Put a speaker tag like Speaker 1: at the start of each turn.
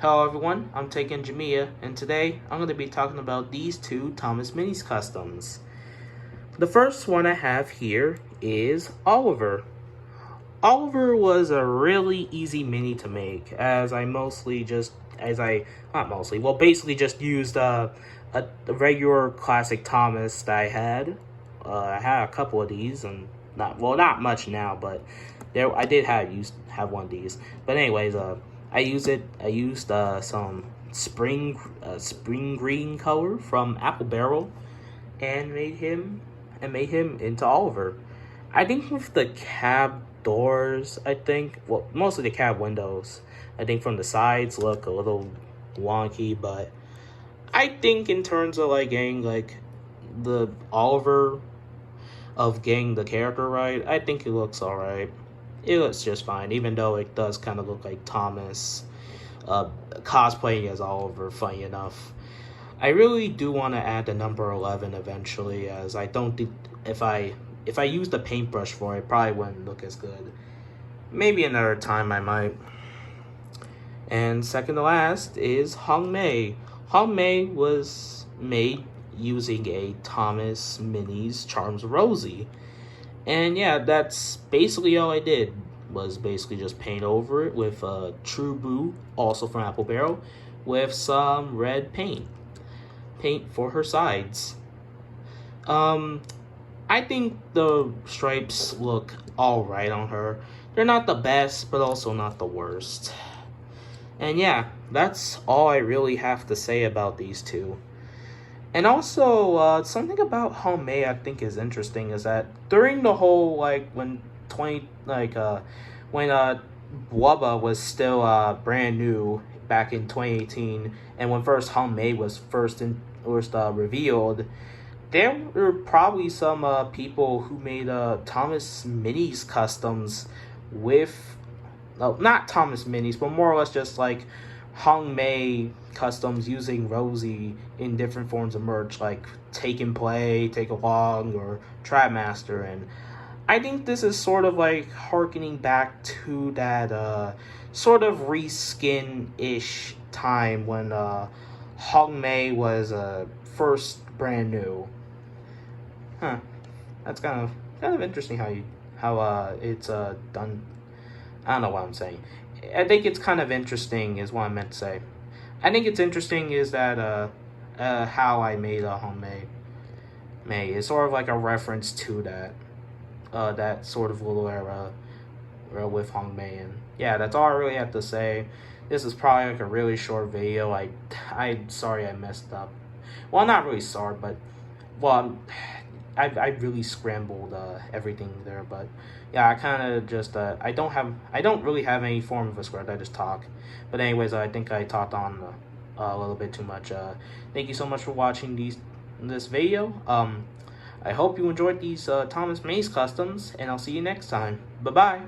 Speaker 1: Hello everyone, I'm taking Jamia, and today I'm going to be talking about these two Thomas Minis customs. The first one I have here is Oliver. Oliver was a really easy mini to make, as I mostly just, basically just used a regular classic Thomas that I had. I had a couple of these, and not much now, but I did have one of these. But anyways, I used some spring green color from Apple Barrel, and made him into Oliver. I think with the cab doors, mostly the cab windows, I think from the sides look a little wonky, but I think in terms of getting the Oliver of getting the character right, I think it looks alright. It looks just fine, even though it does kind of look like Thomas cosplaying as Oliver, funny enough. I really do want to add the number 11 eventually, as I don't think if I use the paintbrush for it, it probably wouldn't look as good. Maybe another time I might. And second to last is Hong-Mei. Hong-Mei was made using a Thomas Minis Charms Rosie. And yeah, that's basically all I did, was basically just paint over it with True Blue, also from Apple Barrel, with some red paint for her sides. I think the stripes look alright on her. They're not the best, but also not the worst. And yeah, that's all I really have to say about these two. And also, something about Hong-Mei I think is interesting is that during the whole when Bubba was still brand new back in 2018, and when first Hong-Mei was revealed, there were probably some people who made Thomas Minis customs with, not Thomas Minis, but more or less just Hong-Mei customs using Rosie in different forms of merch, like Take and Play, Take Along, or Trapmaster. And I think this is sort of harkening back to that sort of reskin-ish time when Hong-Mei was first brand new. That's kind of interesting how it's done. I don't know what I'm saying. I think it's kind of interesting is what I meant to say. I think it's interesting is that how I made a Hong-Mei. It's sort of like a reference to that sort of little era with Hong-Mei. And yeah, that's all I really have to say. This is probably a really short video. I'm sorry I messed up. Well, not really sorry, but I really scrambled everything there, but yeah, I kind of just I don't really have any form of a script. I just talk. But anyways, I think I talked on a little bit too much. Thank you so much for watching this video. I hope you enjoyed these Thomas Mays customs, and I'll see you next time. Bye bye.